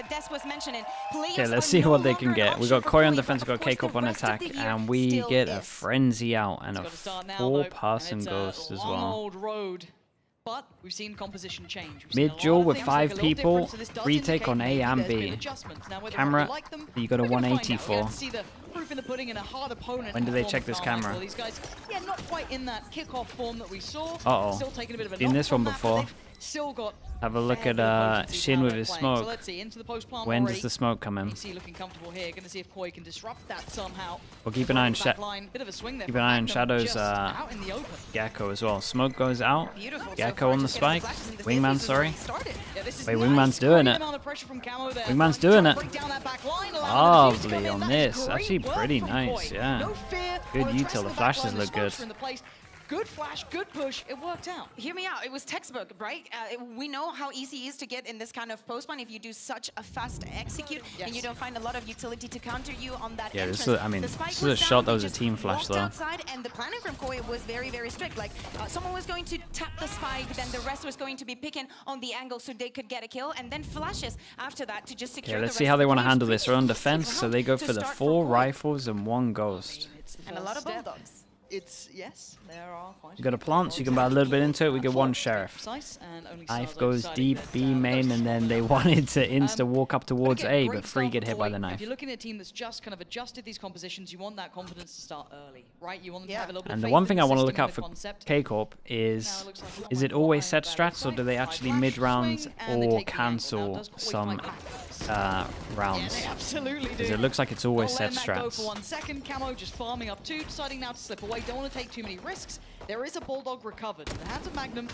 Des was mentioning. Okay, let's see what they can get. We got Koi on defense, we got K-Corp on attack, and we get a Frenzy out and a 4-person Ghost as well. But we've seen composition change. Mid-duel with 5 people, retake on A and B. Camera, you got a 180 for. When do they check this camera? Uh-oh. Seen this one before. Have a look at Shin with his smoke. When does the smoke come in? We'll keep an eye on Shadow's Gecko as well. Smoke goes out. Gecko on the spike. Wingman, sorry. Wait, Wingman's doing it. Wingman's doing it. Lovely on this. Actually pretty nice, yeah. Good util. The flashes look good. Good flash, good push, it worked out. Hear me out, it was textbook, right? We know how easy it is to get in this kind of post-ban if you do such a fast execute and you don't find a lot of utility to counter you on that entrance. This is a shot that was a team flash though. Outside, and the planning from Koi was very, very strict. Like, someone was going to tap the spike, then the rest was going to be picking on the angle so they could get a kill, and then flashes after that to just secure the let's see how they want to handle this. They're on defense, so they go for the 4 rifles and 1 ghost. And a lot of bulldogs. There are quite You got a plant, so you can buy a little bit into it. We get 1 sheriff. Knife goes deep, B main, and then they wanted to insta walk up towards A, but Free get hit by the knife. If you're looking at a team that's just kind of adjusted these compositions, you want that confidence to start early, right? You want them to have a little bit of And the faith one in thing the I want to system look and out the for concept. K-Corp is it always set strats, or do they actually mid-round or cancel some rounds? Absolutely do. Because it looks like it's always set strats. Go for 1 second. Camo just farming up 2, deciding now to slip away. Don't want to take too many risks. There is a Bulldog recovered. In the hands of Magnum.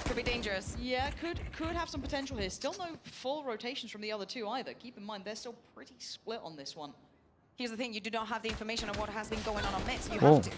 Could be dangerous. Yeah, could have some potential here. Still no full rotations from the other 2 either. Keep in mind, they're still pretty split on this one. Here's the thing, you do not have the information of what has been going on mid. You Whoa. have to.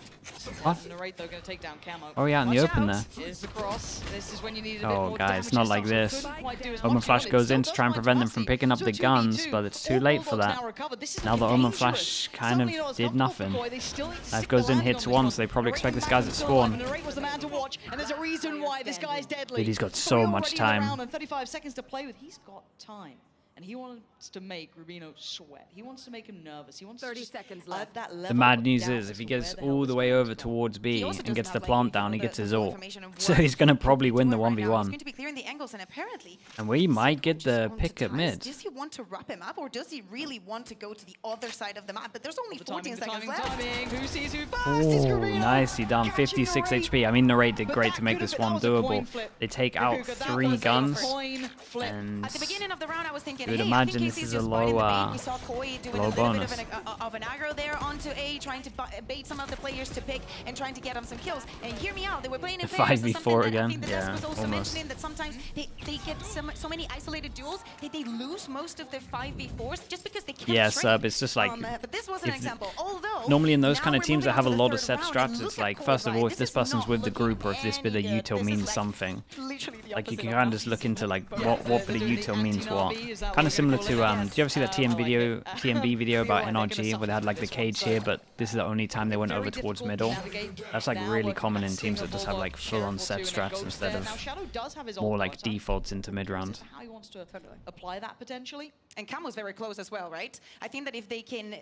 What? Narrate, though, going to take down Camo. Oh yeah, in the open there. Here's the cross. This is when you need a bit Oh more guys, damage not and like stuff, this. so couldn't quite do as Omen much Flash of it. goes Still in to does try and quite prevent them nasty. from picking up So the 2v2. guns, but it's too All late for Bulldogs that. now recovered. This is Now the looking Omen dangerous. Flash kind Certainly not of as did comfortable for nothing. Koi. They still need to Knife stick goes the in, landing hits on this one, one. so they probably Narate expect this and guy's Magnum at still alive, spawn. and Narate was the man to watch, and there's a reason why this guy's deadly. Dude, he's got so 3 much already in the time. round and 35 seconds to play with. He's got time. And he wants to make Rubino sweat. He wants to make him nervous. He wants 30 to seconds left. left. That level The mad of news doubt is, if as he to gets where the hell all this the way guy over is from. towards B He also and doesn't gets the have, plant like, down, he the gets his full ult. information of So what he's going to he probably could be win the doing right now. He's 1v1. going to be clearing the angles, and apparently And we might get the just pick at want to mid. Does he want to wrap him up, or does he really want to go to the other side of the map? But there's only The 14 timing, seconds left. Who sees who first? It's Oh, Rubino. nicely done. Catching 56 Narate. HP. I mean, Narate did But great that to make could have this been- one that was a coin doable. flip. They take out That 3 was a guns. coin flip. And At the beginning of the round, I was thinking, You would hey, imagine I this think is KC's a just biting the low, bait. We saw Koi doing low a little bonus. bit of an aggro there onto A, trying to bait some of the players to pick and trying to get them some kills. And hear me out, they were playing in The pairs. 5v4 I again. think the Yeah, Ness was also almost. mentioning that sometimes they get so many isolated duels that they lose most of their 5v4s just because they can't Yeah, trade. Sub, it's just like, But this was an if- example. Although normally in those now kind of we're teams that moving have a on to the lot of third set round, strats, and it's look like, at first of Koi, all, right? if this is person's not with the looking group or if this bit of any good. util This is means like something. literally the Like, you opposite can of kind of what just we look see. into, like, Yeah, what they're bit of doing the util means what. anti-Navi, is that Kind what of similar they're to, calling it? do you ever see that I TM like video, it. TMB video Feel about like they're gonna NRG where they had, like, the suffer through cage this here, one, but this is the only time they went Very over towards difficult middle. to navigate That's, like, now, really working common with in teams that single just have, Bulldog, like, full-on Sheriff or set 2 and a strats Ghost instead there. of Now, Shadow does have his more, ult, like, right? defaults into mid-round. How he wants to apply that potentially. And Camo's very close as well, right? I think that if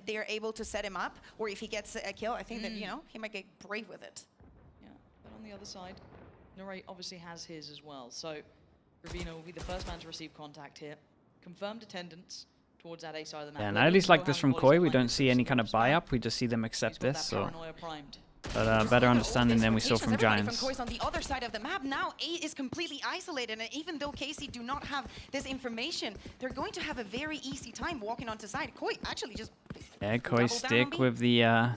they're able to set him up, or if he gets a kill, I think that, you know, he might get brave with it. Yeah, but on the other side, Narate obviously has his as well. So Rubino will be the first man to receive contact here. Confirmed attendance towards that A side of the map. Yeah, and I at least like this from Koi. We don't see any kind of buy-up. We just see them accept this, so... But better understanding than we saw from Giants. From Koi's on the other side of the map. Now A is completely isolated, and even though KC do not have this information, they're going to have a very easy time walking onto side. Koi actually just Yeah, Koi double down on stick B. with the... Yeah,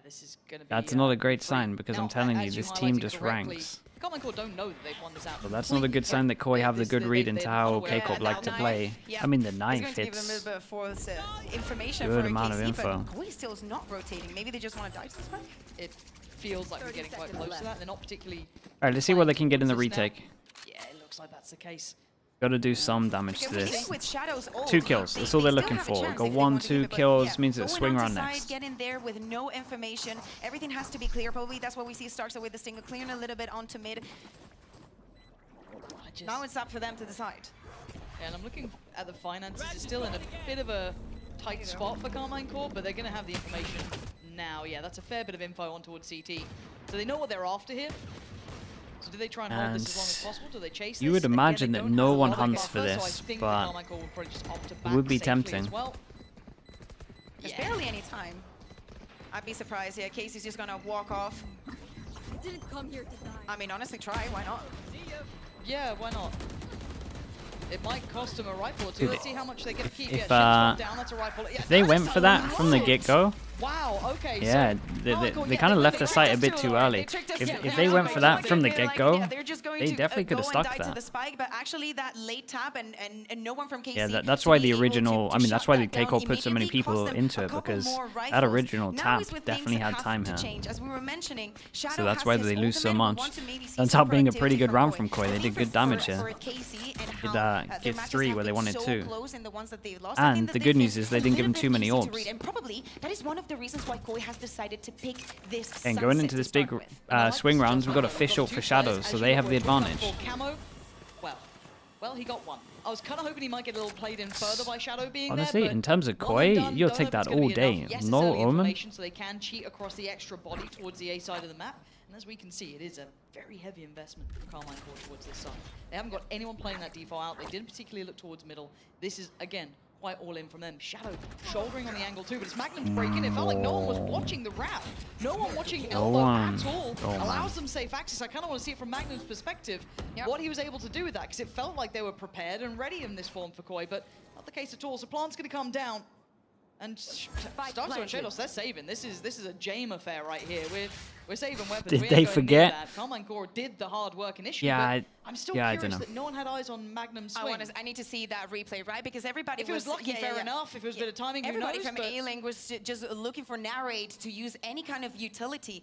this is gonna be, That's not a great free. sign, because I'm Now, telling you, as this team highlighted just correctly, ranks. Common Core don't know that they've won this out. Well, that's not a good sign that Koi have the good read into how K-Corp like to play. I mean, the It's knife going to give them a hits. little bit of false information Good for amount of KC, info. but Koi still is not rotating. Maybe they just want to dive this way. It feels like we're 30 getting quite seconds close left. to that. They're not particularly... All right, let's see what they can get in the towards us now. retake. Yeah, it looks like that's the case. Got to do some damage to Okay, we this. think with Shadow's ult, 2 kills. That's all they they're still looking have a for. chance Got if they 1, want to 2 give it, but kills yeah, means it's going swing onto round side, next. Get in there with no information. Everything has to be clear. Probably that's what we see starts with the single, clearing a little bit onto mid. Now it's up for them to decide. And I'm looking at the finances. It's still in a bit of a tight spot for Karmine Corp, but they're going to have the information now. Yeah, that's a fair bit of info on towards CT. So they know what they're after here. So do they try and hold this as long as possible? Do they chase you this? would imagine Again, that no one have a lot of hunts for buffer, this, so I think but Karmine Corp will probably just opt to it back would be safely tempting. as well. There's barely any time. I'd be surprised. Yeah, Casey's just gonna walk off. I didn't come here to die. I mean, honestly, try. Why not? Yeah, why not? It might cost them a rifle or two. Dude, Let's see how much they get to keep. if, Yeah, down, that's a rifle. Yeah, if they went that's for a that from the lot. get-go, Wow, okay. yeah, so they kind of left the site a bit too early. If they went for that from the get-go, they definitely could have stuck that. The spike, but actually that late tap and no one from KC. Yeah, that's why the original, I mean, that's why the K-Corp put so many people into it, because that original tap definitely had time here. So that's why they lose so much. Turns out being a pretty good round from Koi. They did good damage here. Did give 3 where they wanted 2. And the good news is they didn't give him too many orbs. And probably that is one of the reasons why Koi has decided to pick this. And going into this big swing rounds, we've got a fish ult for Shadows, so they have the advantage. Well, he got one. I was kind of hoping he might get a little played in further by Shadow being Honestly, there. in terms of Koi, you'll take that all day. Yes, No Omen. So they can cheat across the extra body towards the A side of the map. And as we can see, it is a very heavy investment from Karmine Corp towards this side. They haven't got anyone playing that default out. They didn't particularly look towards middle. This is, again, quite all in from them. Shadow shouldering on the angle too, but it's Magnum's breaking. It felt like no one was watching the wrap. No one watching Elbow at all. Allows them safe access. I kind of want to see it from Magnum's perspective, what he was able to do with that, because it felt like they were prepared and ready in this form for Koi, but not the case at all. So Plant's going to come down. And Starkster and Shados, they're saving. This is a Jame affair right here. We're saving weapons. Did they forget? Karmine Corp did the hard work initially. Yeah, I'm still curious that no one had eyes on Magnum's swing. I need to see that replay, right? Because everybody if it was lucky, fair enough. If it was a bit of timing, everybody who knows, from A-Link was just looking for Narrate to use any kind of utility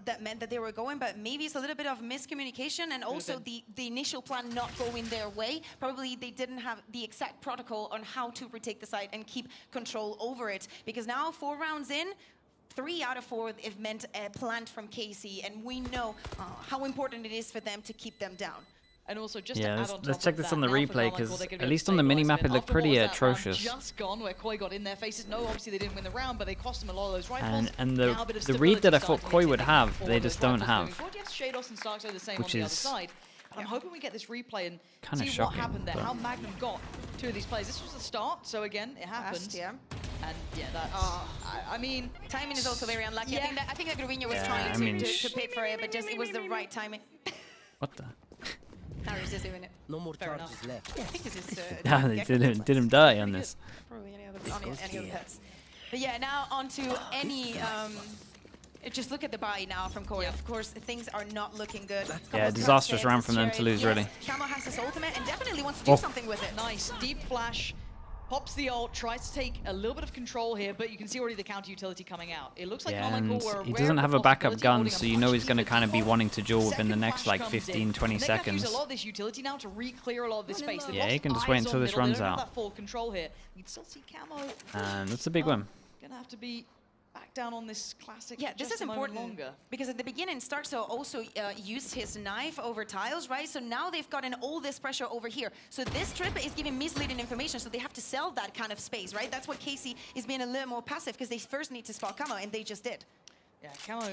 that meant that they were going, but maybe it's a little bit of miscommunication and also the initial plan not going their way. Probably they didn't have the exact protocol on how to retake the site and keep control over it. Because now 4 rounds in, 3 out of 4 it meant a plant from KC, and we know how important it is for them to keep them down. And also, just to add on top let's check this on the replay, because at at least on the minimap it looked pretty atrocious. Just gone where Koi got in their faces. No, obviously they didn't win the round, but they cost them a lot of those rifles. And the read that I thought Koi would have, they just don't have. Shados and Starkster are the same on the other side. I'm hoping we get this replay and see what happened there, how Magnum got 2 of these plays. This was the start, so again, it happened. And yeah, that's, I mean... Timing is also very unlucky. Yeah. I think that Gravino was trying to pay for it, but just it was the right timing. What the? Harry's just doing it. No more charges left. Yeah, I think this is... Yeah, they did him dirty on this. Probably any other pets. But yeah, now onto any... just look at the buy now from Koi. Of course, things are not looking good. Yeah, disastrous round from them to lose, really. Camo has his ultimate and definitely wants to do something with it. Nice, deep flash. Pops the ult, tries to take a little bit of control here, but you can see already the counter utility coming out. It looks like and he doesn't have a backup gun, so you know he's going to kind of be wanting to duel within the next like 15, 20 seconds. Use a lot of this utility now to re-clear a lot of this space. Yeah, he can just wait until this runs out. That full control here. You can still see Camo. And that's a big one. Gonna have to be back down on this classic. Yeah, this is important because at the beginning, Starkster also used his knife over tiles, right? So now they've gotten all this pressure over here. So this trip is giving misleading information, so they have to sell that kind of space, right? That's what KC is being a little more passive because they first need to spot Camo, and they just did. Yeah, Camo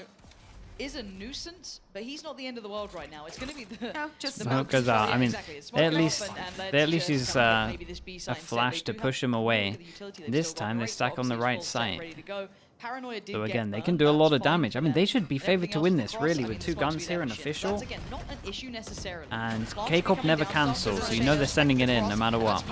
is a nuisance, but he's not the end of the world right now. It's going to be the... No, just smoke goes out. I mean, they at least use a flash to push him away. This time they stack on the right side. So again, they can do a lot of damage. I mean, they should be favored to win this, really, with 2 guns here and official. And K-Corp never cancels, so you know they're sending it in no matter what.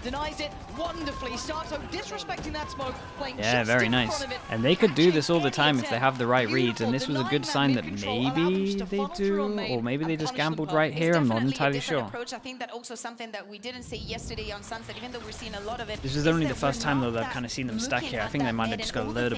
Denies it wonderfully. Starts disrespecting that smoke, yeah, very nice. And they could do this all the time if they have the right reads, and this was a good sign that maybe they do, or maybe they just gambled right here. I'm not entirely sure. I think that also something that we didn't say yesterday on Sunset, even though we're seeing a lot of it. This is only the first time though that I've kind of seen them stack here. I think they might have just got a little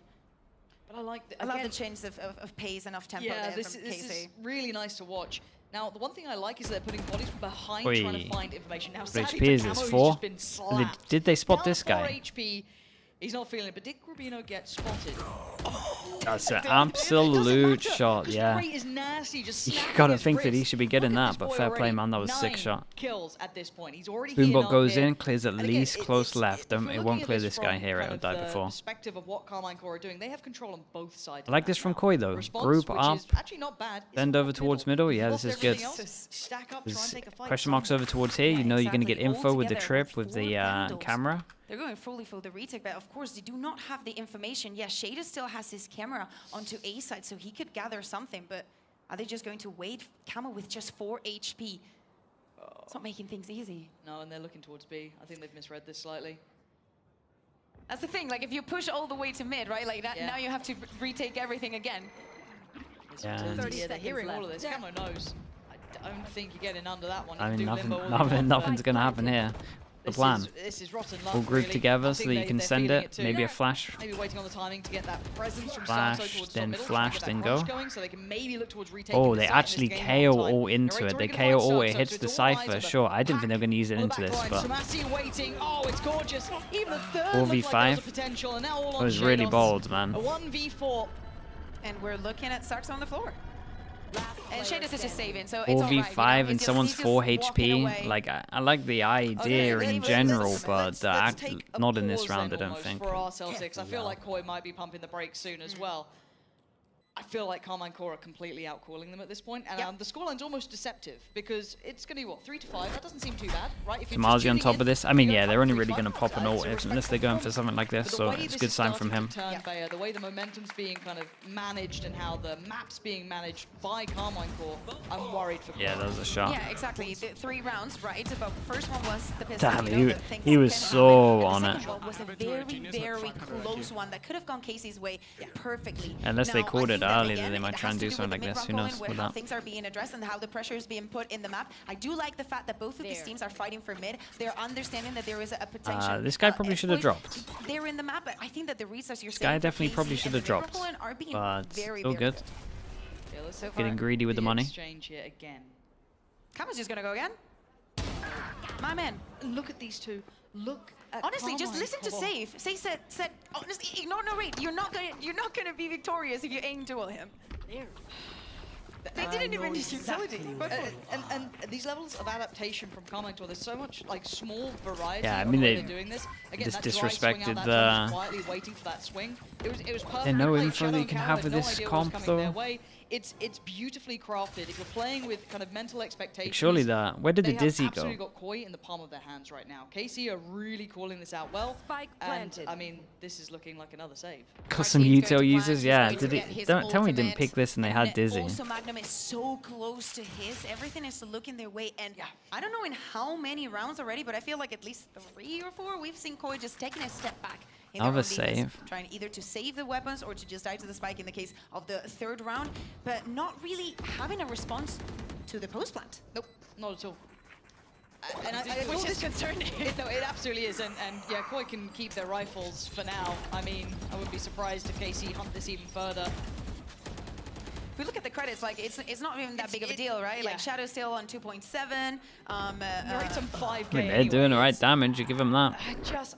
But I like I love the change of pace and of tempo there this from is KC. really nice to watch. Now, the one thing I like is they're putting bodies behind trying to find information. Now, What sadly, HP is for this? Camo, he's 4? just been slapped. Did they spot Down this 4 guy? HP. He's not feeling it, but did Rubino get spotted? That's an absolute shot, yeah. Is nasty, just You snapping gotta his think that he wrist. should be getting Look at that, this but boy fair play, already. man. That was 9 sick shot. kills at this point. He's already heating Boombot up goes here. in, clears at And again, least close left. if we're It looking won't at clear this this guy from here. kind It'll of die the before. perspective of what Carmine Core are doing, they have control on both sides. I like this from Koi though. Response, Group which up, is actually not bad. It's bend not over towards middle. Yeah, this is good. Stack up, try There's and take a fight. question marks over towards here. You know you're gonna get exactly. info with the Altogether, trip, with 4 the vandals. camera. They're going fully for the retake, but of course they do not have the information. Yeah, Shader still has his camera onto A side, so he could gather something, but are they just going to wait? Camo with just 4 HP. It's not making things easy. No, and they're looking towards B. I think they've misread this slightly. That's the thing, like if you push all the way to mid, right, like that, Yeah. now you have to retake everything again. Yeah. 30 They're seconds hearing all of left. this. Camo knows. I don't think you're getting under that one. I You mean, can do limbo all you nothing, want, nothing's but gonna happen here. The this plan. This is rotten luck, All group really. together I so think that you can they're send feeling it. too. Maybe a flash. Maybe waiting on the timing to get that presence from Flash, Samso towards then top middle, flash, try to then get that crunch go. going so they can maybe look towards retaking Oh, the they site in actually this game KO one time. all into They're it. They already KO all. gonna It find hits Samso, the so it's all eyes Cypher. on the Sure, I didn't think they were pack. gonna use it On the into back this, line, but Samasi waiting. Oh, it's gorgeous. Even the third 4v5. looked like there was a potential, and now all on it was really Shados. bold, man. A 1v4. And we're looking at Sarks on the floor. And Shados is just saving, so it's 4v5 all right, and someone's 4 HP. Away. Like I like the idea Okay, in let's- general, let's- but let's take a not in this pause round. I then don't almost think. For our Celtics, I feel like Koi might be pumping the brakes soon as well. I feel like Carmine Core are completely outcalling them at this point, and Yep. the scoreline's almost deceptive because it's going to be what 3 to 5. That doesn't seem too bad, right? If you're Kamazi just on tuning top in, of this. I mean, you're yeah, gonna they're pump only 3, really 5. going to pop an ult unless they're going for something like this. But the So way it's a this good is sign from starting him. to turn, Bayer, the way the momentum's being kind of managed and how the map's being managed by Carmine Core, I'm worried for Yeah, Koi. that was a shot. Yeah, exactly. The 3 rounds, right? But first one was the pistol. Damn, you know, he- that things he was can so happen. on And it. the second one was a very close one that could have gone Casey's way perfectly. Unless they Now, I called it think that, early, again, then they might it try has and to do with something the like this. Who mid-round knows point with where how that. things are being addressed and how the pressure is being put in the map. I do like the fact that both of these There. teams are fighting for mid. They're understanding that there is a potential. This guy probably should have exploit. dropped. They're in the map, but I think that the resources you're This guy saying for definitely Casey probably and should the have dropped, mid-round are being but very, still very good. Yeah, let's so Getting far, greedy with the money. Exchange here again. Camo's just gonna go again. My man. Look at these two. Look at Honestly, just Carmine listen to Core. Save. Say said honestly, ignore narrate. You're not gonna be victorious if you aim duel him. They didn't even use utility. And these levels of adaptation from Carmine Core, there's so much like small variety Yeah, I of mean, the way they they're doing this. Again, just that dry swing out disrespected that the- time, quietly waiting for that swing. It was perfect. no played. info Shadow that you and can Camo have had with no this idea what was comp, coming their though. way. It's beautifully crafted. If you're playing with kind of mental expectations. Surely that. Where did the they Dizzy have absolutely go? got Koi in the palm of their hands right now. KC are really calling this out well. Spike And planted. I mean, this is looking like another save. Got some Martin's util going to users, plan, he's yeah. going to Did get it? his Don't tell me he didn't ultimate, pick this and they and had then Dizzy. Also, Magnum is so close to his. Everything is looking their way, and I don't know in how many rounds already, but I feel like at least 3 or 4 we've seen Koi just taking a step back. In their Another own defense, save. trying either to save the weapons or to just die to the spike in the case of the 3rd round, but not really having a response to the post plant. Nope, not at all. And Which is concerning. No, it absolutely is, and yeah, Koi can keep their rifles for now. I mean, I wouldn't be surprised if KC hunt this even further. If we look at the credits, like it's not even that big of a deal, right? yeah. Like Shadow's still on 2.7. They're at some 5K I mean, they're anyway. doing the right It's- damage. You give them that.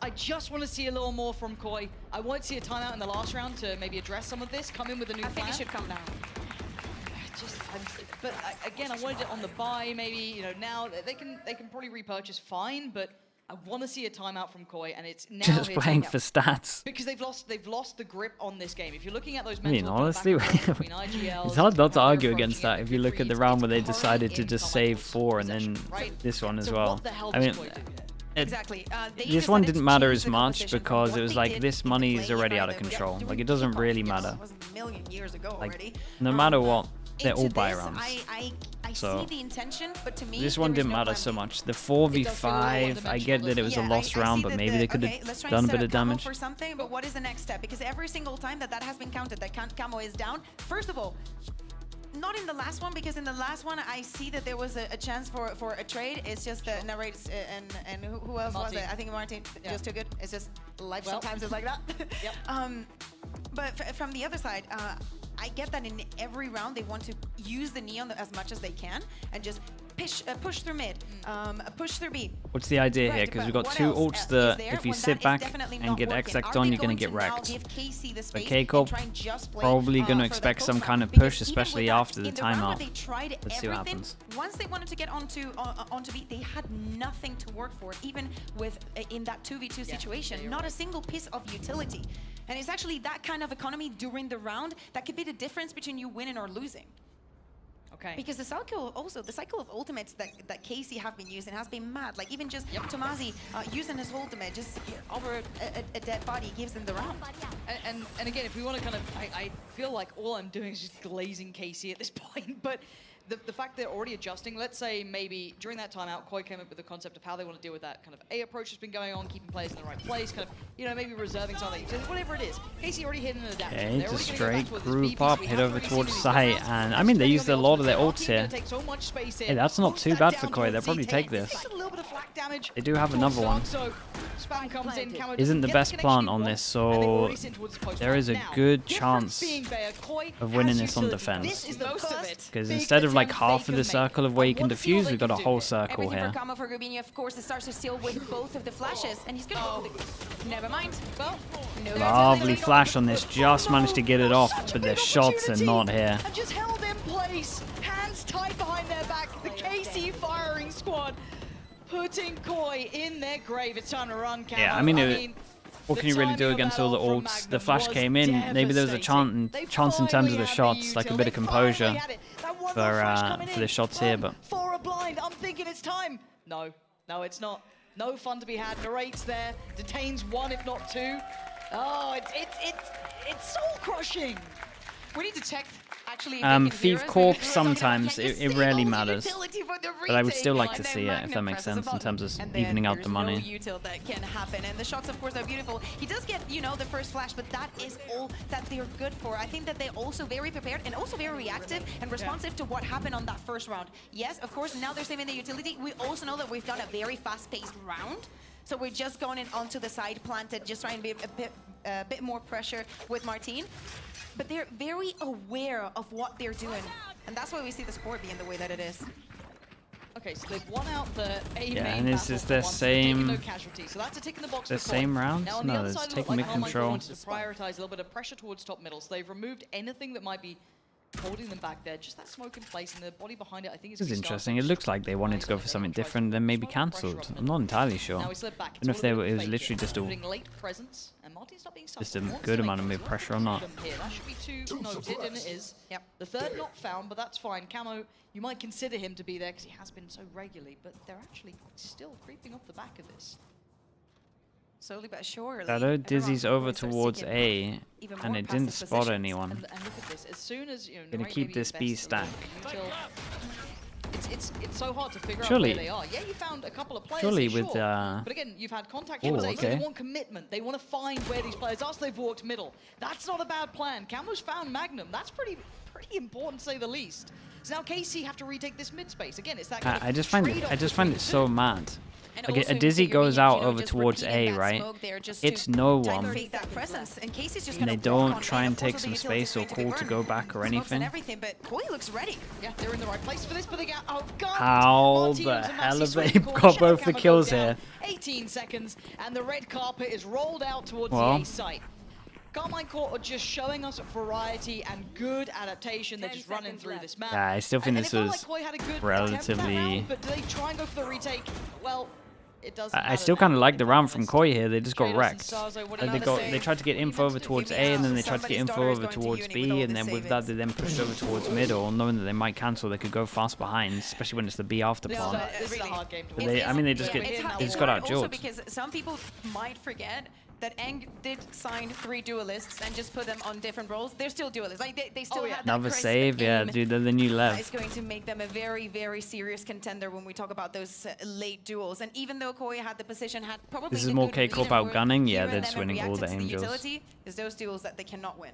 I just want to see a little more from Koi. I want to see a timeout in the last round to maybe address some of this, come in with a new I think plan. it should come down. Again, I wanted it on the buy, maybe, you know, now they can probably repurchase fine, but I want to see a timeout from Koi, and it's now Just here to playing take for out. stats. Because they've lost the grip on this game. If you're looking at those I mean, mental kind of honestly, back and forth between IGLs, it's hard not to how they're argue approaching against it, that the if you good look at the reads, round it's where they currently decided to in just Carmine save Core's 4 and then possession, right? this one as So well. what the hell I does mean, Koi do? Exactly. They this one decided didn't to matter change as the much composition from because what it was they like did this in the money is play, already right? out of They were control. doing Like it doesn't really years. matter. It was a million years ago Like already. no matter what, they're Into all buy this, rounds. I So, see the intention, but to me, This one there is didn't no matter plan so B. much. The It does feel a little 4v5, I get that it was a Yeah, lost I round, see but that maybe they could okay, have let's try done and a set bit up of Camo damage. for something, but what is the next step? Because every single time that has been counted, that Camo is down. First of all, not in the last one, because in the last one I see that there was a chance for a trade. It's just the narrates and who else was Martin. it? I think Martin just too good. It's just life Well. sometimes is like that. Yep. But from the other side, I get that in every round they want to use the Neon as much as they can and just push through mid, push through B. What's the idea here? Right, Because but we've got what two else ults is that there if you when sit that is back definitely and not get working? X-Act Are on, they you're going to get going now wrecked. give KC the But space Keiko and try and just play, probably going to for the expect some post kind round? of push, Because even especially with that, after the in the round where timeout. they tried Let's see what everything, happens. once they wanted to get onto B, they had nothing to work for, even with in that 2v2 situation. Not a single piece of utility. And it's actually that kind of economy during the round that could be the difference between you winning or losing. Okay. Because the cycle of ultimates that KC have been using has been mad. Like even just Tomazi using his ultimate just over a dead body gives them the round. And again, if we want to kind of, I feel like all I'm doing is just glazing KC at this point, but the fact they're already adjusting, let's say maybe during that timeout, Koi came up with the concept of how they want to deal with that kind of A approach that's been going on, keeping players in the right place, kind of, you know, maybe reserving something, whatever it is. KC already hit an adaptation. Okay, They're just already gonna go back straight towards this group BP, up, so we hit haven't over really towards seen site, anything. and I mean they used a lot of their ults They're here. take so much space in. Hey, that's not Boost too that bad down for Koi. towards They'll probably Z10. take this. Just a little bit of flak damage. They do have another one. So Spam comes in, Camo Isn't the doesn't get best connection plant he on wants, this, and they've so already sent towards the post there is a now. good Difference chance being Bayer, Koi of winning has this on utility. defense. This is the Most of first it. Because big instead of like attempt half they of the can circle make. of where you But can what see what defuse, they we've got a can whole do. circle Everything here. for Kamo for Rubini, of course, it starts to steal with both of the flashes, and he's gonna go for the... Never mind. Well, no. Lovely flash on this, just managed to get it off, but their shots are not here. And just held in place, hands tied behind their back. The KC firing squad putting Koi in their grave. It's time to run, Camo. Yeah, I mean, what can you really do against all the ults? The flash came in, maybe there was a chance in terms of the shots, like a bit of composure for the shots here, but... For a blind, I'm thinking it's time. No, it's not. No fun to be had. Narrates there, detains one if not two. Oh, it's soul crushing. We need to check, actually, Thief Corp sometimes, it rarely matters. But I would still like to see it, if that makes sense, in terms of evening out the money. No util that can happen, and the shots, of course, are beautiful. He does get, you know, the first flash, but that is all that they're good for. I think that they're also very prepared and also very reactive and responsive to what happened on that first round. Yes, of course, now they're saving the utility. We also know that we've done a very fast-paced round. So we're just going in onto the side planted, just trying to be a bit more pressure with Martine. But they're very aware of what they're doing. And that's why we see the score being the way that it is. Okay, so they've won out the A main and this battle is for their once, taking no same... casualties. So that's a tick in the box The for Koi. same rounds? Now on No, the other it's side, it taking looked like mid Carmine control. wanted to prioritize a little bit of pressure towards top middle. So they've removed anything that might be holding them back there. Just that smoke in place, and the body behind it, I think, is This is interesting. It looks like they wanted to go for something different, then maybe cancelled. I'm not entirely sure. Now he slid back. I don't know if they were, it was literally just a late presence, and Martin's not being just a good amount of mid pressure or not. That should be two noted, and it is. Yep. The third not found, but that's fine. Camo, you might consider him to be there because he has been so regularly, but they're actually still creeping off the back of this. Slowly but surely. Shadow Dizzy's everyone over starts to towards get A, even and more it didn't passive spot positions. anyone. And look at this. As soon as Gonna Narrate keep maybe this B invests a little stack. util, it's so hard to figure Surely- out where they are. Yeah, you found a couple of players. Surely here, with, sure. But again, you've had contact Oh, with A, so okay. they want commitment. They want to find where these players are, so they've walked middle. That's not a bad plan. Camo's found Magnum. That's pretty important, to say the least. So now KC have to retake this mid space. Again, it's that kind of I just find trade-off it between so the two. mad. And Like also a Dizzy figuring, goes you out know, over just towards repeating A, that right? smoke there just It's to no time one. fake that presence. And Casey's just And gonna they walk don't on try in. and Of course, take the some utility space or is going to be call to burned. go back or Smokes anything. and everything, but Koi looks ready. Yeah, they're in the right place for this, but they get outgunned. How Martinez the and hell Massey have swing they corner, got Shadow both the Camo kills down. here? 18 seconds, and the red carpet is rolled out towards Well. the A site. Carmine Court are just showing us variety and good adaptation. They're just running through this map. Yeah, I still think And this it felt was like Koi had a good attempt relatively- that round, but do they try and go for the retake? Well, it doesn't I matter still now, kind of like the if I'm round from honest. Koi here. They just got Trados and wrecked. Sarzo, what do Like you have to say? they tried to get info over towards A, and then they tried to get info over towards B, and then with that they then pushed over towards middle, knowing that they might cancel. They could go fast behind, especially when it's the B after This plant. is a hard game to But watch. they- I mean, they just get- they just got hard also outdueled. because some people might forget that Eng did sign 3 duelists and just put them on different roles. They're still duelists. Like they still Oh, yeah. have that Another crisp save, yeah, aim. dude. They're the new It's Lev. going to make them a very, very serious contender when we talk about those late duels. And even though Koi had the position, had probably This is the more good K-Corp read and outgunning. were Yeah, hearing they're them just and winning all the reacted to aim duels. utility is those duels that they cannot win.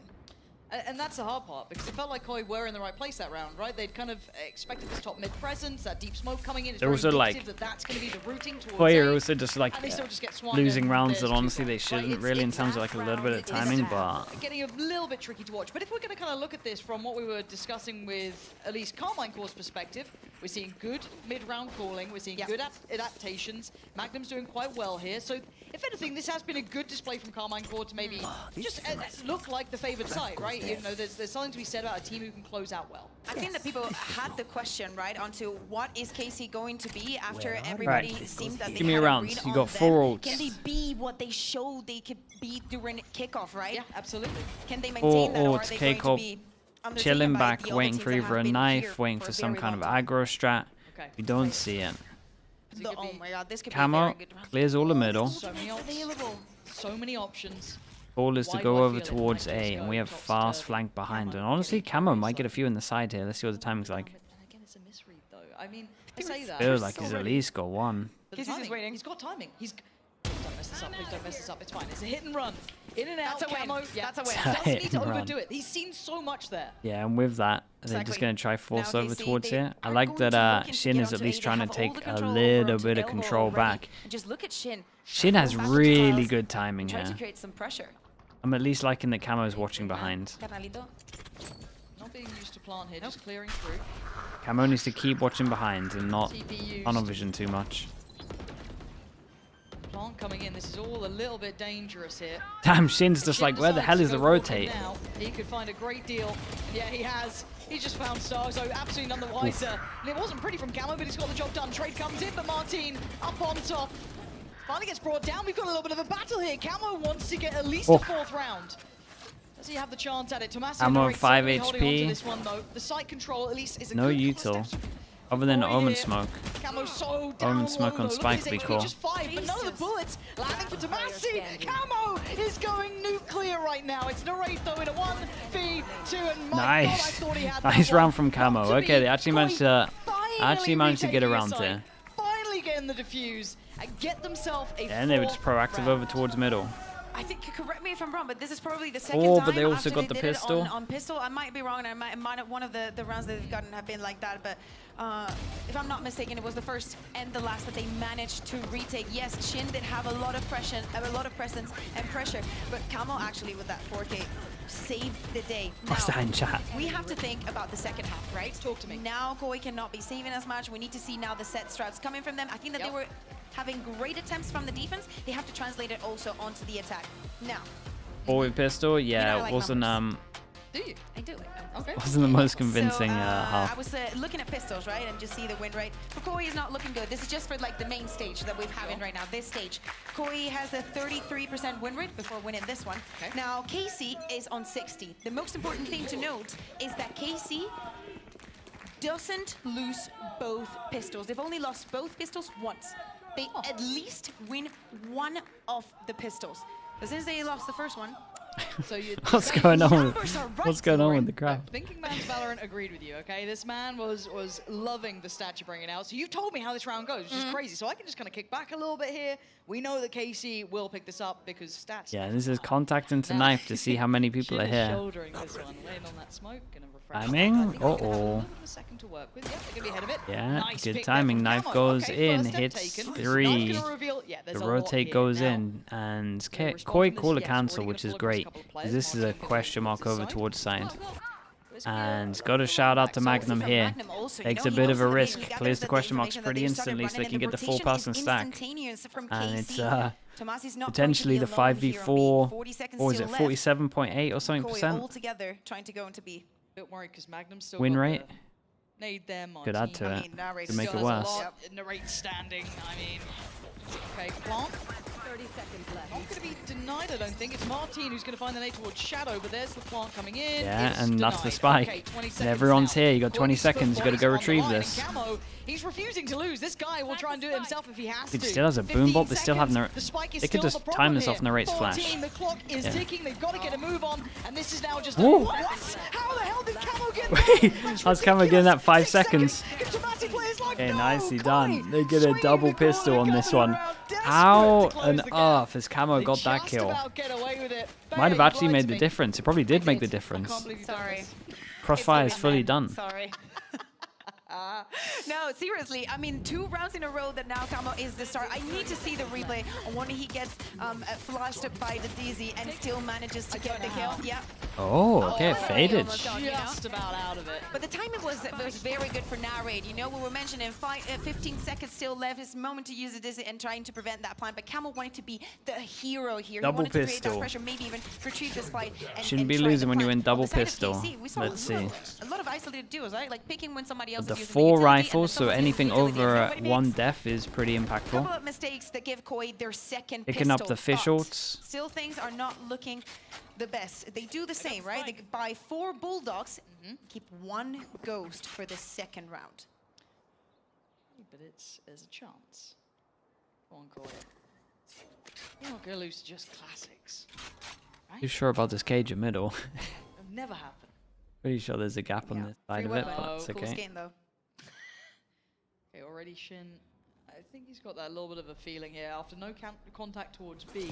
And that's the hard part, because it felt like Koi were in the right place that round, right? They'd kind of expected this top mid presence, that deep smoke coming in. It's They're very also, like, indicative that that's going to be the routing towards Koi are A, also just like and they still just get swung losing and rounds there's that two honestly they gone, right? shouldn't It's- really in it's terms of that like a little bit of round, timing, it's but getting a little bit tricky to watch. But if we're going to kind of look at this from what we were discussing with at least Carmine Core's perspective, We're seeing good mid-round calling. We're seeing good adaptations. Magnum's doing quite well here. So, if anything, this has been a good display from Karmine Corp to maybe just look like the favored side, right? You know, there's something to be said about a team who can close out well. I think that people had the question, right, onto what is KC going to be after everybody seemed that they Give me a had round. agreed You on got them. 4 ults. Can they be what they showed they could be during kickoff, right? Yeah, absolutely. Can they 4 maintain that, or are ults, they going to K-Corp be undertaken chilling by back, the other waiting teams for that either have a been knife, here waiting for for a some very kind of long time? aggro strat. Okay. We don't see it. Oh my god, this could Camo be a very good round. clears all the middle. So many Available. So many options. Ball is to Why go do I over feel it towards might A, just and go we have topsy fast turvy? flank behind. Camo And honestly, getting Camo very might get a slow. few in the side here. Let's see what the timing's like. And again, it's a misread though. I mean, I say that. Feels like so he's at ready. least got 1. But the He's just timing, waiting. He's got timing. Please don't mess this up. Please don't mess this up. It's fine. It's a hit and run. In and out. That's a win. Camo. Yeah, That's a win. Doesn't Hit need to and run. overdo it. He's seen so much there. Yeah, and with that, they're just Exactly. going to try force Now, over KC, towards they here. I are like going that to look into Shin get is at onto least A. trying They to have all take the a control little over bit to of elbow control already. back. And just look at Shin. Shin has Back to really Tiles good timing and try here. to create some pressure. I'm at least liking that Camo's watching behind. Carnalito. Not being used to plant here, just clearing through. Camo needs to keep watching behind and not TP used. tunnel vision too much. Plant coming in. This is all a little bit dangerous here. Damn, Shin's If just Shin like, where the decides hell to is the go for it rotate? Now, he could find a great deal. Yeah, he has. He just found Star, so absolutely none the wiser. And it wasn't pretty from Camo, but he's got the job done. Trade comes in, but Martin up on top. Finally gets brought down. We've got a little bit of a battle here. Camo wants to get at least a 4th round. Does he have the chance at it? Tomasi Camo Narate 5 certainly holding on to HP. this one, though. The site control at least is a No good util. step Other than forward Omen here. smoke. Camo so down Omen smoke low, on though. Spike Look at would be his cool. HP, just 5, but none of the Jesus. bullets landing for Tomasi. Camo is going nuclear right now. It's Narate though in a 1v2, and my God, I Nice. thought he had Nice that round one. from Camo. Not to Okay, be. they actually managed to Finally managed to get retaking around the side. there. Finally getting the defuse and get themselves a Yeah, and they were just 4th proactive round. over towards middle. I think, correct me if I'm wrong, but this is probably the second Oh, time but they also after got they the did it pistol. on pistol. I might be wrong, and I might one of the rounds that they've gotten have been like that, but if I'm not mistaken, it was the first and the last that they managed to retake. Yes, Shin did have a lot of presence and pressure, but Camo actually with that 4K saved the day. What's Now, that in chat? we have to think about the second half, right? Talk to me. Now Koi cannot be saving as much. We need to see now the set strats coming from them. I think that they were having great attempts from the defense. They have to translate it also onto the attack. Now, Forward pistol, I yeah, like wasn't numbers. Do you? I do like numbers. Okay. wasn't the most convincing So, half. I was looking at pistols, right, and just see the win rate. For Koi is not looking good. This is just for like the main stage that we're having right now, this stage. Koi has a 33% win rate before winning this one. Okay. Now, KC is on 60. The most important thing to note is that KC doesn't lose both pistols. They've only lost both pistols once. They at least win one of the pistols. But since they lost the first one, So you What's going on? numbers are right. What's going on with the crowd? Thinking Man's Valorant agreed with you, okay? This man was loving the stat you're bringing out. So you told me how this round goes, which is crazy. So I can just kind of kick back a little bit here. We know that KC will pick this up because stats. Yeah, this is contact into knife to see how many people Shin are is here. shouldering this one, laying on that smoke, gonna refresh. Timing? I think they have a Uh-oh. little bit of a second to work with. Yeah, they're gonna be ahead of it. Yeah, Nice good pick there timing. from Knife Camo. goes Okay, in, first step hits taken. 3. Knife's gonna reveal- yeah, there's The a lot rotate here. goes Now, in, and gonna respond Koi from this, call a yes, cancel, already which gonna is pull across a great. couple of 'Cause players. this is a Martin question mark towards over the towards side. This could be a And got a shout out to Magnum From here. Magnum also, Takes you a know, bit he of a knows that risk, he gathers clears the that question marks information that pretty they've started instantly so they running, can and get the full rotation person is stack. instantaneous from And KC. it's Tomasi's not potentially going the to be alone here on B. 5v4, 40 seconds or was still it left. 47.8 or something Koi percent? all together trying to go into B. bit worried because Magnum's still Win got rate? the nade there. Could add to Martin. it. I mean, narrator To make still it has a worse. lot. Narrate standing. I mean, okay, Plant. 30 seconds left. Not going to be denied, I don't think. It's Martin who's going to find the nade towards Shadow, but there's the Plant coming in. Yeah, It's and that's the denied. spike. Okay, 20 And seconds everyone's now. here. You got 20 Courtney's foot seconds. You got to boys go on the retrieve line, and this. Camo, he's refusing to lose. This guy will try and do it himself if he has He to. still has a 15 boom bolt. They still have seconds. no. The spike is They could still just the time problem this off here. Narrate's 14, flash. the clock is Yeah. ticking. They've got to get a move on, and this is now just. Whoa. What? How the hell did Camo get Wait, that? That's how's Camo getting that 5 ridiculous. seconds? 6 Tomasi plays like, Okay, no, nicely Koi done. They get a swinging double the pistol corner, on this coming one. around, desperate How to close on the gap. earth has Camo They got that just kill? about get away with it. Might have Babe, actually lied made to the me. difference. It probably did make the I can't difference. believe you've done Sorry. this. Crossfire It's is a fully win, man. done. Sorry. No, seriously. I mean, 2 rounds in a row that now Camo is the star. I need to see the replay on when he gets flashed by the DZ and still manages to get the kill. Yeah. Oh, okay, faded. almost gone, you know? Just about out of it. But the timing was very good for Narrate. You know, we were mentioning 15 seconds still left. It's moment to use it and trying to prevent that plan. But Camel wanted to be the hero here. Double he wanted to create pistol. that pressure, maybe even retrieve this fight. Shouldn't be losing when you win double pistol. We saw Let's see. a lot of isolated duos, right? Like picking when somebody else The is using 4 utility and rifles, then so someone's using anything utility and over nobody 1 makes death is pretty a couple impactful. of mistakes that give Koi their second Picking up pistol, the fish but ults. still things are not looking the best. They do the same, right? They buy 4 bulldogs, keep 1 ghost for the second round. But there's a chance. Come on, Koi. You're not going to lose to just classics. Right? You sure about this cage in middle? It'll never happen. Pretty sure there's a gap on this side of it, but well. it's Cool okay. skin though. Okay, already Shin. I think he's got that little bit of a feeling here. After no contact towards B.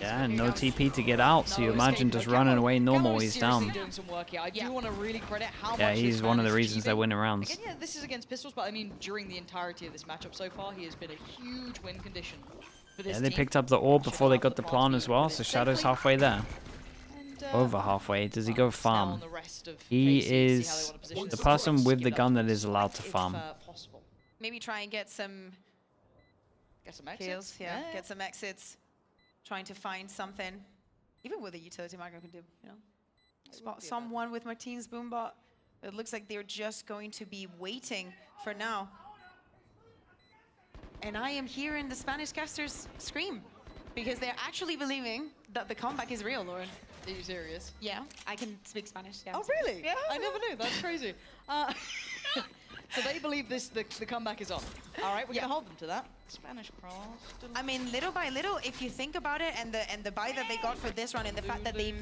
Yeah, and no TP to get out, so you imagine just running away normal, he's down. Doing some work here. I do want to really credit how Yeah, much he's this one man of the is reasons they're achieving. winning rounds. Again, yeah, this is against pistols, but I mean, during the entirety of this matchup so far, he has been a huge win condition for this Yeah, they team. picked up the orb before they got the Should plan have as well, but so it's Shadow's definitely- halfway there. And, Over halfway. Does he go now farm? on the rest of He KC, see how they is wanna position the this. person with the Give it gun up that is allowed to if, farm. possible. Maybe try and get some Get some exits. kills, get some exits. Trying to find something. Even with a utility Magno can do, you know. Spot someone with Martine's boombot. It looks like they're just going to be waiting for now. And I am hearing the Spanish casters scream because they're actually believing that the comeback is real, Lauren. Are you serious? Yeah, I can speak Spanish. Yeah. Oh, really? Yeah. I never knew. That's crazy. So they believe the comeback is on. All right, we're going to hold them to that. Spanish cross. I mean, little by little, if you think about it, and the buy that they got for this run, and the fact that they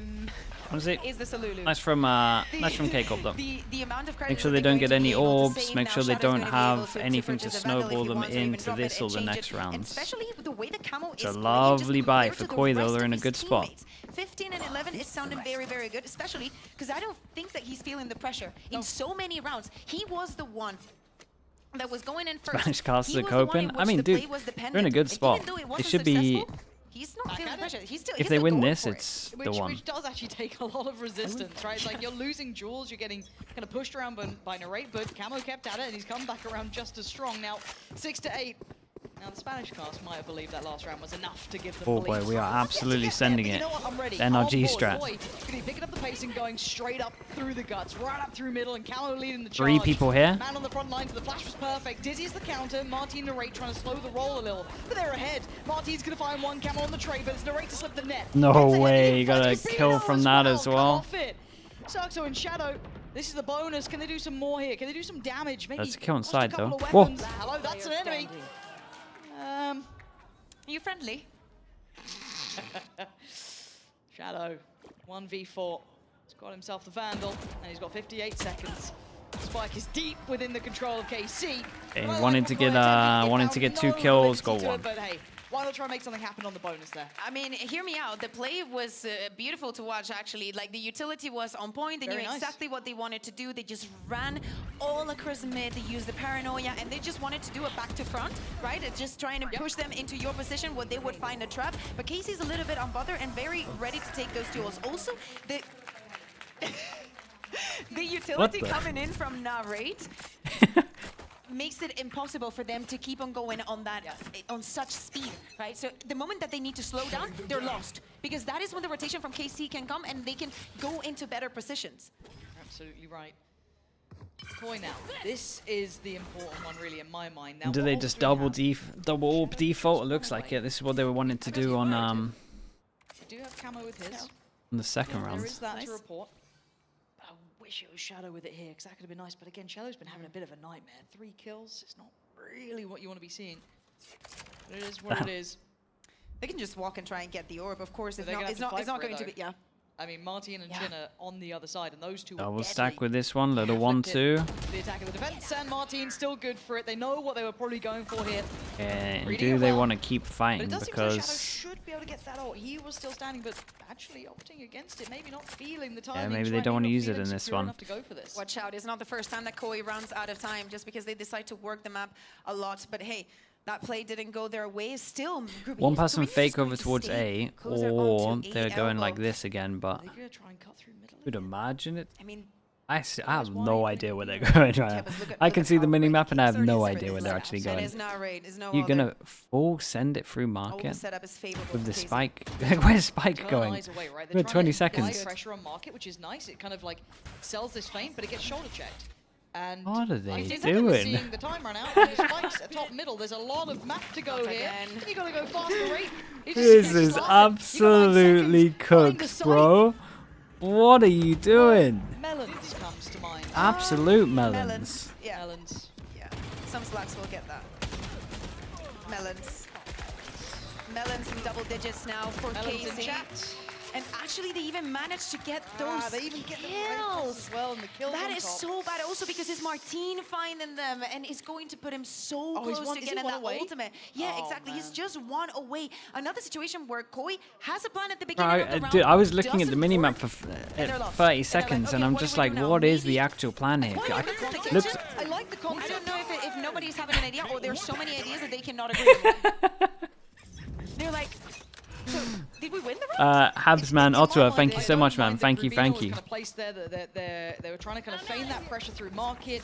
Was it? is the Salulu. Nice from K-Corp though. The amount of credit Make sure that they they're don't going get to be any able to orbs, save make now. sure they Shadow's don't gonna be able have to anything to purchase a Vandal if snowball he them wants, or even into drop this it or and the change next it. And rounds. especially with the way the Camo It's a is playing, lovely just buy compared for to the Koi, though. rest They're of in a his good spot. teammates. 15 and 11 is sounding very, very good, especially because I don't think that he's feeling the pressure. In so many rounds, he was the one that was going in first. Spanish casters He are was the one coping. in I which mean, the dude, play was they're in a dependent. good And spot. even though it They wasn't should be. successful, he's not feeling the pressure. He's still, If he's they still win going this, for it. it's the one. Which does actually take a lot of resistance, right? It's like you're losing jewels, you're getting kind of pushed around by Narrate, but Camo kept at it, and he's come back around just as strong. Now, 6-8. Now, the Spanish cast might have believed that last round was enough to give them Oh belief. boy, we are Let's absolutely get there, sending but it. You know what? I'm ready. NRG I'm on board. strat. Boy, gonna be picking up the pace and going straight up through the guts, right up through middle, and Camo leading the charge. 3 people here. Man on the front lines, the flash was perfect. Dizzy is the counter. Martine Narrate trying to slow the roll a little, but they're ahead. Martine's gonna find one Camo on the tray, but it's Narrate to slip the net. No Gets ahead, way, he you got a finds kill Pino from that as Come well. off it. Saxo and Shadow. This is the bonus. Can they do some more here? Can they do some damage? Maybe That's a kill lost inside, couple though. of Whoa. weapons. Hello, that's an enemy. Are you friendly? Shadow, 1v4. He's got himself the Vandal, and he's got 58 seconds. Spike is deep within the control of KC. Okay, Well, wanted like to McCoy get, attempted, he wanted found to get no 2 kills, validity go to it, 1. But hey, why not try and make something happen on the bonus there? I mean, hear me out. The play was beautiful to watch, actually. Like, the utility was on point. They Very knew nice. exactly what they wanted to do. They just ran all across mid. They used the paranoia, and they just wanted to do a back to front, right? It's just trying to push them into your position where they would find a trap. But Casey's a little bit unbothered and very ready to take those duels. Also, the... the utility the- coming in from Narrate makes it impossible for them to keep on going on that on such speed, right? So the moment that they need to slow down, they're lost, because that is when the rotation from KC can come and they can go into better positions. Absolutely right. Koi now. This is the important one, really, in my mind. Now, Do what they ults just do we have? double orb default? It looks like it. This is what they were wanting to do on They do have Camo with his. the second There round. is that Nice. to report. I wish it was Shadow with it here, because that could have been nice. But again, Shadow's been having a bit of a nightmare. 3 kills, it's not really what you want to be seeing. But it is what it is. They can just walk and try and get the orb, of course. But It's they're not, gonna it's have to not, it's fight not for it, going to be, though. yeah. I mean, Martine and Chin are on the other side, and those two are Double deadly. stack with this one, little Yeah, flipped it. 1-2. The attack of the defense, and Martine still good for it. They know what they were probably going for here. And Reading do it they well. want to keep But fighting? it does seem like Shadow Because should be able to get that ult. He was still standing, but actually opting against it. Maybe not feeling the Yeah, timing. maybe they maybe don't wanna not use it feeling in this secure one. enough to go for this. Watch out, it's not the first time that Koi runs out of time just because they decide to work the map a lot. But hey, that play didn't go their way. Still, One person Grubini's fake going over to towards stay A, closer or onto they're A going like elbow. this again, but They're gonna try and cut through middle. could imagine it. I mean, I have why no you idea think where they're you going right now. yeah, but look I look can at see the how mini great map and I have Kickstarter no is for idea this where they're setup. actually And going. it's not right. It's no You're other. gonna full send it through All the market setup is favorable with to the KC. spike. Where's Spike Turn going? eyes away, right? We're They're at trying 20 to apply seconds. pressure on market, which is nice. It kind of like sells this feint, but it gets shoulder checked. And What are they I think doing? we're seeing the time run out. And the spikes at top middle. There's a lot of map to go Not here. again. You gotta go faster rate. This is absolutely cooked, bro. What are you doing? Melons comes to mind. Absolute melons. Yeah. Melons. Yeah. Some slacks will get that. Melons. Melons in double digits now for Melons in KC. chat. And actually, they even managed to get those They even get the kills. as well, and the kills That on is top. so bad. Also because it's Martine finding them, and it's going to put him so Oh, he's close one- to is he getting one that away? ultimate. Yeah, Oh, exactly. He's man. just one away. Another situation where Koi has a plan at the beginning of the round. Dude, I was looking at the doesn't mini map work, for they're at lost. 30 And they're seconds, like, and okay, I'm what do just we like, do now? what is the Maybe- actual plan here? Well, I- this is the looks. kitchen. I like the I concept. don't know if nobody's having an idea, or there's so many ideas that they cannot agree on. They're like, so did we win the round? Habsman Ottawa, thank you so much, man. Thank you, thank you. Kind of placed there that they were trying to kind of feign that pressure through market,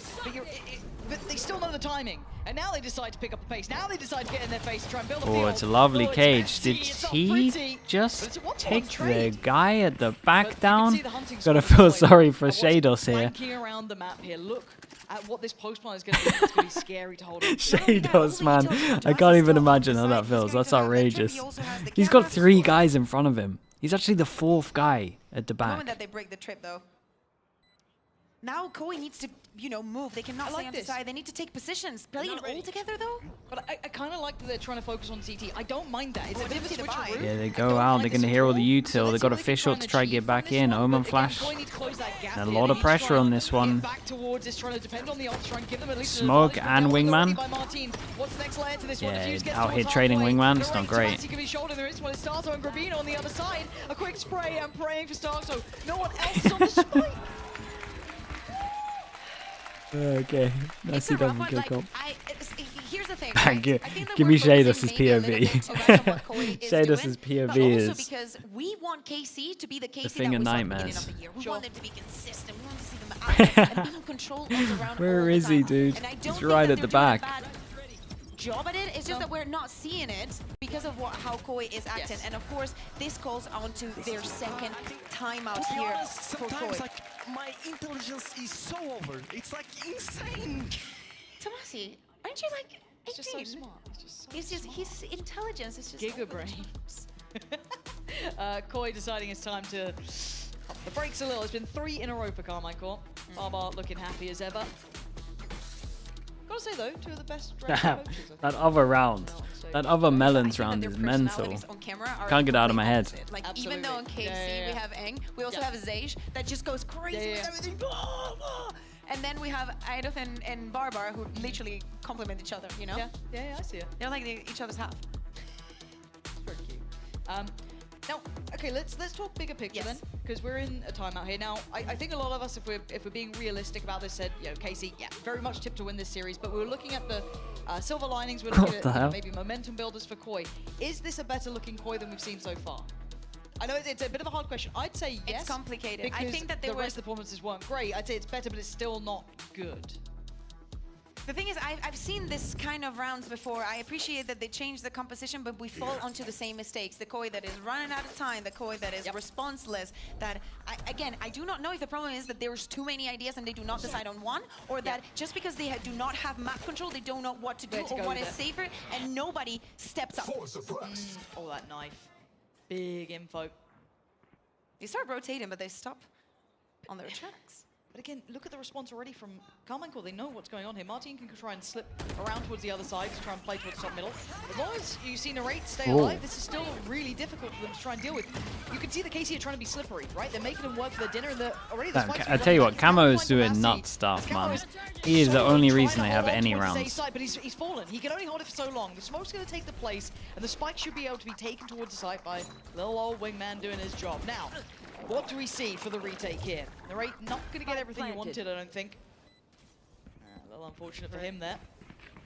but they still know the timing. And now they decide to pick up the pace. Now they decide to get in their face and try and build a Oh, field. it's a lovely Oh, it's cage. messy, Did it's not he pretty, but just it's a one-to-one take the trade. guy at the But back you can down? see the hunting Gotta squad feel play sorry for and what's Shados here. flanking around the map here. Look at what this post plan is going to be. It's going to be scary to hold on to. Shados, man. I can't even imagine how that feels. That's outrageous. He's got 3 guys in front of him. He's actually the 4th guy at the The moment back. that they break the trip, though. Now Koi needs to, move. They cannot I stay like on the this. side. They need to take positions. Playing all together, though. But I kind of like that they're trying to focus on CT. I don't mind that. It's Oh, a bit of a I didn't see the switcheroo. vibe. Yeah, they I go don't out. mind They're this gonna at hear all the all. util. So They let's got see a what they fish can hook to try and achieve get back from this in. one. Omen But again, flash. Koi need to close that gap A here. lot They of need to pressure try on and this get one. back towards this, trying to depend on the ults, try and give them at least an Smoke advantage. and But now Wingman. already by Martin. What's the next layer to this one? Yeah, Diffuse gets out here towards trading halfway. Wingman. It's not Narrates great. Tomatic of his shoulder. There is one. It's Starzo and Gravino on the other side. A quick spray and praying for Starzo. No one else is on the spike. Okay, It's a rough one. Like, here's the thing. Give- I think that give we're me focusing Shados' maybe a little POV. bit too much on what Koi is Shados' doing, POV but also is because we want KC to be the KC thing that of we saw at the beginning nightmares. of the year. We Sure. want them to be consistent. We want to see them out there and be in control of the round. Where all the is he, time. dude? And I don't He's think right that at the they're doing a back. bad job at it. It's just that we're not seeing it because of how Koi is acting. Yes. And of course, this calls on to their second timeout To be here honest, for sometimes Koi. my intelligence is so over. It's like insane. Tomasi, aren't you like 18? It's just so smart. It's just so He's just, his intelligence is just Giga off the brain. charts. Koi deciding it's time to up the brakes a little. It's been 3 in a row for Carmine Corp. Barbar looking happy as ever. Gotta say though, 2 of the best coaches, I think. That other round. That other melons I think round that is their mental. personalities on camera are Can't get out of my completely head. opposite. Like Absolutely. even though on KC Yeah. we have Eng, we also Yeah. have Zage that just goes crazy Yeah. with everything. Blah, blah. And then we have Eidoth and Barbar who literally complement each other, you know? Yeah, I see it. They're like each other's half. It's very cute. Now, okay, let's talk bigger picture Yes. then, because we're in a timeout here. Now, I think a lot of us, if we're being realistic about this, said, Casey, yeah, very much tipped to win this series, but we were looking at the silver linings, we're looking What the at hell? maybe momentum builders for Koi. Is this a better looking Koi than we've seen so far? I know it's a bit of a hard question. I'd say yes. It's complicated. I Because think that the there rest was of the performances weren't great. I'd say it's better, but it's still not good. The thing is, I've seen this kind of rounds before. I appreciate that they changed the composition, but we fall onto the same mistakes. The Koi that is running out of time, the Koi that is responseless. That, I do not know if the problem is that there's too many ideas and they do not decide on one, or that just because they do not have map control, they don't know what to do Where to or go what with is it. safer, and nobody steps up. Oh, that knife. Big info. They start rotating, but they stop on their tracks. But again, look at the response already from Carmine Corp. They know what's going on here. Martin can try and slip around towards the other side to try and play towards top middle. As long as you see Narrate stay Whoa. alive, this is still really difficult for them to try and deal with. You can see the KC are trying to be slippery, right? They're making them work for their dinner, and already the spikes I tell you what, Camo is doing nut stuff, man. He is the only reason they have any rounds. But he's fallen. He can only hold it for so long. The smoke's going to take the place, and the spike should be able to be taken towards the site by little old Wingman doing his job. Now, what do we see for the retake here? Narrate not going to get everything he wanted, I don't think. A little unfortunate for him there.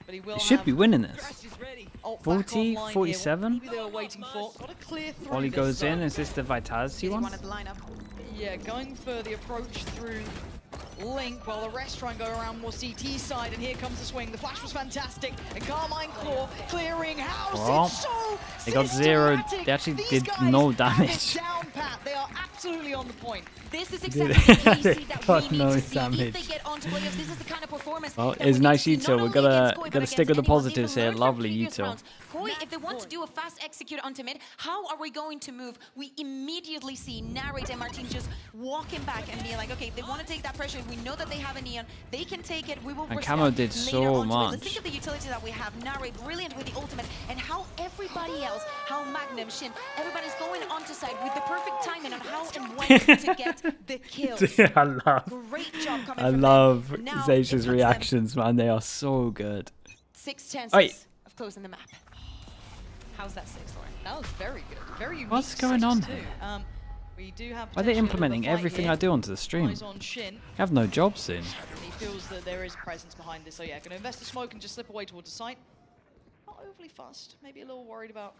But he will They should have be winning this. Crash is ready. ult back 40, online here. 47? Maybe they were waiting for. Got a clear through. Wally this goes in. side. Is this the Vitality one? One at the lineup. Yeah, going for the approach through Link while the rest try and go around more CT side, and here comes the swing. The flash was fantastic, and Carmine Claw clearing house. Well, It's so they got 0. systematic. They actually These did guys no have it damage. down pat. They are absolutely on the point. This is They exactly the KC that got we need no to see. damage. If they get onto playoffs, this is the kind of performance Well, that it's we need nice, to see, Yuto. not We're only gonna- against Koi, but gonna stick with the against anyone. positives They've here. learned from Lovely, previous Yuto. rounds. Koi, if they want to do a fast execute onto mid, how are we going to move? We immediately see Narrate and Martin just walking back and being like, okay, if they want to take that pressure, we know that they have a Neon, they can take it, we will And respond Camo did later so onto it. much. Let's think of the utility that we have. Narrate, brilliant with the ultimate, and how everybody else, how Magnum, Shin, everybody's going onto side with the perfect timing on how and when to get the kills. I love. Great job coming I from love them. Now it Zacia's puts them reactions, man. They are so good. 6 chances Oi. of closing the map. How's that 6, Lauren? That was very good. Very unique. What's going on here? We do have Why are potentially a they bit implementing of a fight everything here. I do onto the stream? Eyes on Shin. I have no job soon. And he feels that there is presence behind this. So yeah, going to invest the smoke and just slip away towards the site. Not overly fussed. Maybe a little worried about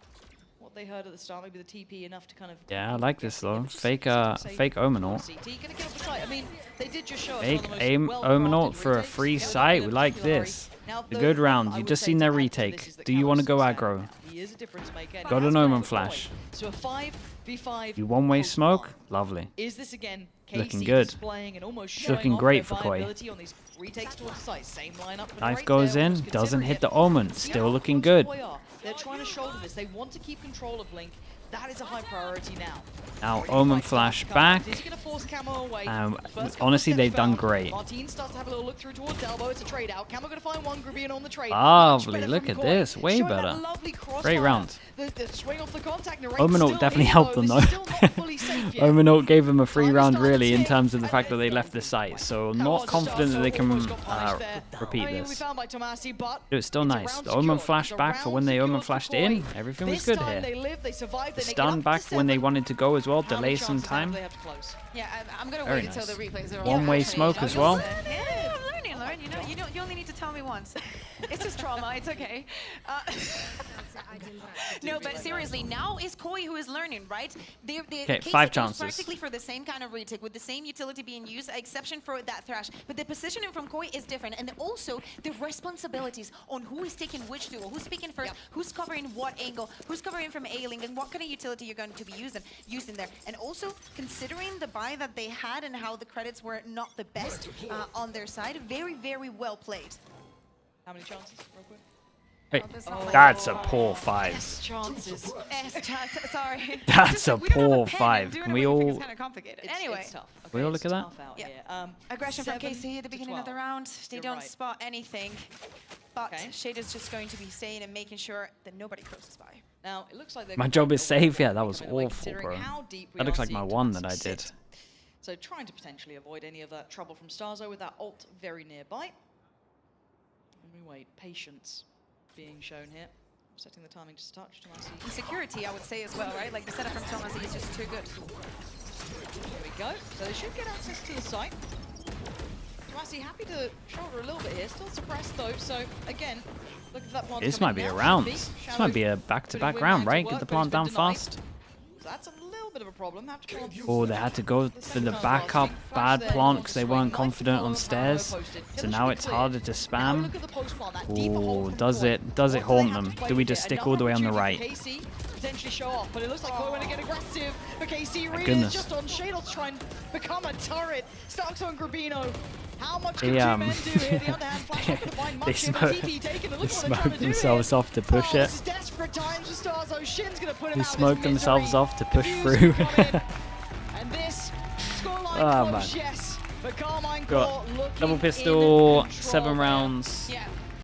what they heard at the start. Maybe the TP enough to kind of. Yeah, I like this though. Just Fake, say fake Omenor. CT. Gonna get off the site. I mean, they did just show us Fake one of the most aim well-crafted Omenor for a retakes. free They were sight. in We a like particular hurry. this. Now, The the good one round. I You've would just say seen to their add to this retake. is that Do you want to go Cameron's aggro? standout. He is a difference maker. and Got he an has Omen played flash. Koi. So a 5v5. You one-way post smoke? one. Lovely. Is this again Looking KC good. displaying and almost It's showing looking off great their for Koi. viability on these retakes towards the site? Same lineup. but Knife right goes there, in, almost doesn't considering hit it. the Omen. See Still how looking close good. Koi are. They're trying to shoulder this. They want to keep control of Link. That is a high priority now. Now Already Omen fighting flash Camo. back. Is he gonna force Camo away? First couple Honestly, steps they've done found. great. Martin starts to have a little look through towards Elbow. It's a trade out. Camo gonna find one. Gribian on the trade. Lovely, Much better look from at Koi. this, way Showing that better. lovely crossfire. Great round. The swing off the contact. Narrate's Omenor still definitely here, helped though. them This is though. still not fully safe yet. Omenor gave them a free Time is round starting to really in tick, terms of the and fact that they they've left the site. So not confident that they can repeat I mean, we this. found by Tomasi, but It was still it's a nice. round The Omen secured. flash It's a back for round when they Omen secured for flashed Koi. in. Everything was This good time here. They live, they survive, The they get stun up back to when they 7. wanted to go as well. How Delay many some chances now do time. they have to close? Yeah, I'm gonna Very wait until nice. the replays are One-way on. smoke as well. Yeah, I'm learning, Lauren. You only need to tell me once. It's just trauma. It's okay. No, but seriously, now is Koi who is learning, right? Okay, KC 5 goes chances. practically for the same kind of retake with the same utility being used, exception for that thrash. But the positioning from Koi is different, and also the responsibilities on who is taking which duel, who's speaking first, who's covering what angle, who's covering from A-Link, and what kind of utility you're going to be using there. And also considering the buy that they had and how the credits were not the best on their side, very, very well played. How many chances, real quick? Hey, Oh. that's a poor 5. Chances. Sorry. That's a We don't have poor pen, 5. and doing Can we everything is all? kind of complicated. It's, Anyway. it's tough. We all it's look at that? tough out Yeah. here. Aggression from 7 KC at the to beginning of the 12. round. They You're don't right. spot anything. But Okay. Shade is just going to be staying and making sure that nobody crosses by. Now, it looks like they're My gonna job find is a way safe. to Yeah, that was come away, awful, considering bro. how deep we That looks are like my seeing one that Tomasi I sit. did. So trying to potentially avoid any of that trouble from Starzo with that ult very nearby. And we wait. Patience being shown here. Setting the timing just a touch. Tomasi. And security, I would say as well, right? Like the setup from Thomas is just too good. Here we go. So they should get access to the site. Tomasi happy to shoulder a little bit here. Still suppressed though. So again, look at that plant. This coming might be now. a round. Should be. This Shadow might be a back-to-back putting round, Wingman to right? work, Get the but he's plant down been denied. fast. So that's a little bit of a problem. Have to pull Oh, they had to go for the backup bad plant because they weren't confident on stairs. So now it's harder to spam. Oh, does it haunt them? Do we just stick all the way on the right? KC potentially show off, but it looks like Koi want to get aggressive. But KC really goodness. is just on Shadle to try and become a turret. Starks on Grabino. How much They, can two men do here? The underhand flash not gonna find much here, but TP taken. And look what they're trying to smoked do themselves here. off to push Oh, it. this is desperate times for Starzo. Shin's gonna put him They out of his smoked themselves misery. off to push Diffuse through. will come in. And this scoreline Oh, close, man. yes. But Carmine Got Claw looking double in pistol, control 7 there. rounds. Yeah.